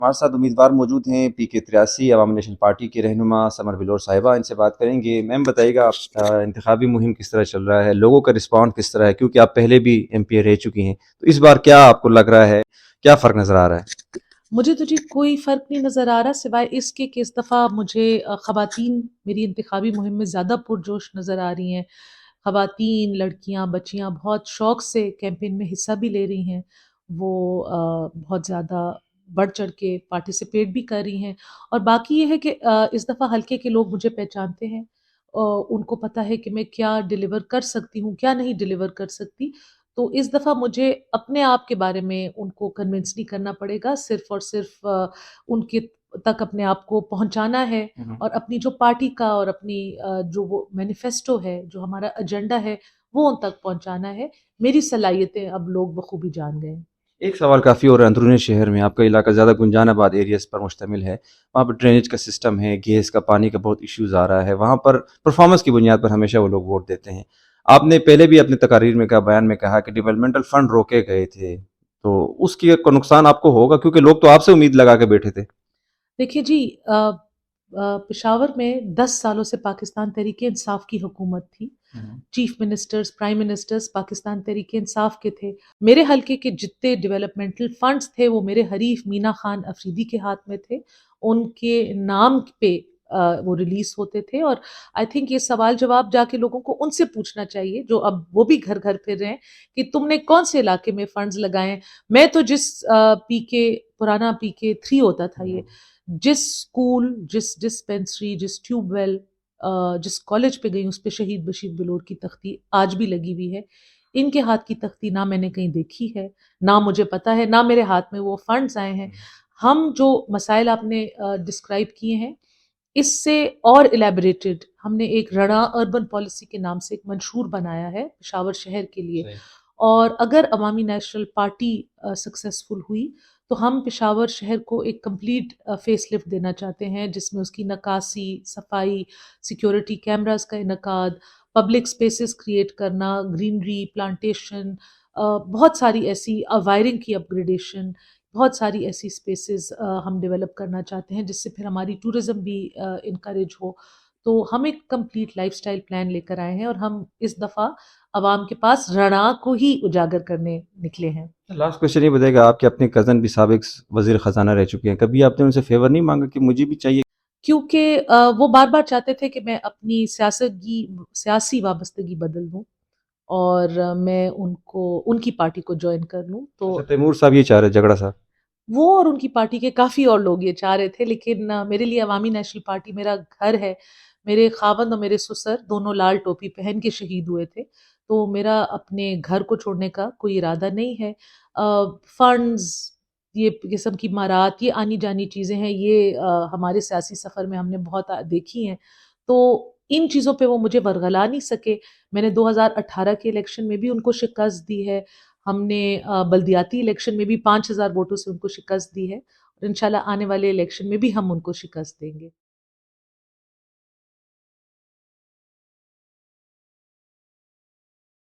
ہمارے ساتھ امیدوار موجود ہیں PK 83 عوامی نیشنل پارٹی کے رہنما سمر بلور صاحبہ، ان سے بات کریں گے۔ میم بتائیے گا آپ انتخابی مہم کس طرح چل رہا ہے، لوگوں کا رسپانس کس طرح ہے، کیونکہ آپ پہلے بھی MP رہ چکی ہیں، تو اس بار کیا آپ کو لگ رہا ہے، کیا فرق نظر آ رہا ہے؟ مجھے تو جی کوئی فرق نہیں نظر آ رہا سوائے اس کے کہ اس دفعہ مجھے خواتین میری انتخابی مہم میں زیادہ پرجوش نظر آ رہی ہیں۔ خواتین، لڑکیاں، بچیاں بہت شوق سے کیمپین میں حصہ بھی لے رہی ہیں، وہ بہت زیادہ بڑھ چڑھ کے پارٹیسپیٹ بھی کر رہی ہیں۔ اور باقی یہ ہے کہ اس دفعہ حلقے کے لوگ مجھے پہچانتے ہیں، ان کو پتہ ہے کہ میں کیا ڈیلیور کر سکتی ہوں، کیا نہیں ڈیلیور کر سکتی۔ تو اس دفعہ مجھے اپنے آپ کے بارے میں ان کو کنونس نہیں کرنا پڑے گا، صرف اور صرف ان کے تک اپنے آپ کو پہنچانا ہے، اور اپنی جو پارٹی کا اور اپنی جو وہ مینیفیسٹو ہے، جو ہمارا ایجنڈا ہے، وہ ان تک پہنچانا ہے۔ میری صلاحیتیں اب لوگ بخوبی جان گئے ہیں۔ ایک سوال کافی اور اندرونی شہر میں آپ کا علاقہ زیادہ گنجان آباد ایریاز پر مشتمل ہے، وہاں پر ڈرینیج کا سسٹم ہے، گیس کا پانی کا بہت ایشوز آ رہا ہے، وہاں پر پرفارمنس کی بنیاد پر ہمیشہ وہ لوگ ووٹ دیتے ہیں۔ آپ نے پہلے بھی اپنی تقاریر میں کہا، بیان میں کہا کہ ڈیولپمنٹل فنڈ روکے گئے تھے، تو اس کی کو نقصان آپ کو ہوگا کیونکہ لوگ تو آپ سے امید لگا کے بیٹھے تھے۔ دیکھیے جی، پشاور میں 10 سالوں سے پاکستان تحریک انصاف کی حکومت تھی۔ Chief ministers, prime ministers Pakistan Tehreek Insaf کے تھے۔ میرے حلقے کے جتنے ڈیولپمنٹل فنڈز تھے وہ میرے حریف مینا خان افریدی کے ہاتھ میں تھے، ان کے نام پہ وہ ریلیز ہوتے تھے۔ اور آئی تھنک یہ سوال جواب جا کے لوگوں کو ان سے پوچھنا چاہیے جو اب وہ بھی گھر گھر پھر رہے ہیں کہ تم نے کون سے علاقے میں فنڈز لگائے ہیں۔ میں تو جس پرانا PK 3 ہوتا تھا، یہ جس اسکول، جس ڈسپینسری، جس ٹیوب ویل، جس کالج پہ گئی اس پہ شہید بشیر بلور کی تختی آج بھی لگی ہوئی ہے۔ ان کے ہاتھ کی تختی نہ میں نے کہیں دیکھی ہے، نہ مجھے پتا ہے، نہ میرے ہاتھ میں وہ فنڈز آئے ہیں۔ ہم جو مسائل آپ نے ڈسکرائب کیے ہیں، اس سے اور الیبریٹڈ ہم نے ایک رڑا اربن پالیسی کے نام سے ایک منشور بنایا ہے پشاور شہر کے لیے۔ اور اگر عوامی نیشنل پارٹی سکسیسفل ہوئی تو ہم پشاور شہر کو ایک کمپلیٹ فیس لفٹ دینا چاہتے ہیں، جس میں اس کی نکاسی، صفائی، سیکیورٹی کیمراز کا انعقاد، پبلک سپیسز کریٹ کرنا، گرینری، پلانٹیشن، بہت ساری ایسی وائرنگ کی اپ گریڈیشن، بہت ساری ایسی سپیسز ہم ڈیولپ کرنا چاہتے ہیں جس سے پھر ہماری ٹورزم بھی انکریج ہو۔ تو ہم ایک کمپلیٹ لائف سٹائل پلان لے کر آئے ہیں، اور ہم اس دفعہ عوام کے پاس رڑا کو ہی اجاگر کرنے نکلے ہیں۔ لاسٹ کوشچن یہ بتائے گا، آپ کے اپنے کزن بھی سابق وزیر خزانہ رہ چکے ہیں، کبھی آپ نے ان سے فیور نہیں مانگا کہ مجھے بھی چاہیے؟ کیونکہ وہ بار بار چاہتے تھے کہ میں اپنی سیاسی وابستگی بدل دوں، اور میں ان کی پارٹی کو جوائن کر لوں۔ تو اچھا، تیمور صاحب یہ چاہ رہے، جھگڑا صاحب؟ وہ اور ان کی پارٹی کے کافی اور لوگ یہ چاہ رہے تھے، لیکن میرے لیے عوامی نیشنل پارٹی میرا گھر ہے۔ میرے خاوند اور میرے سسر دونوں لال ٹوپی پہن کے شہید ہوئے تھے، تو میرا اپنے گھر کو چھوڑنے کا کوئی ارادہ نہیں ہے۔ فنڈز، یہ قسم کی مارات، یہ آنی جانی چیزیں ہیں، یہ ہمارے سیاسی سفر میں ہم نے بہت دیکھی ہیں، تو ان چیزوں پہ وہ مجھے ورغلا نہیں سکے۔ میں نے 2018 کے الیکشن میں بھی ان کو شکست دی ہے، ہم نے بلدیاتی الیکشن میں بھی 5000 ووٹوں سے ان کو شکست دی ہے، اور انشاءاللہ آنے والے الیکشن میں بھی ہم ان کو شکست دیں گے۔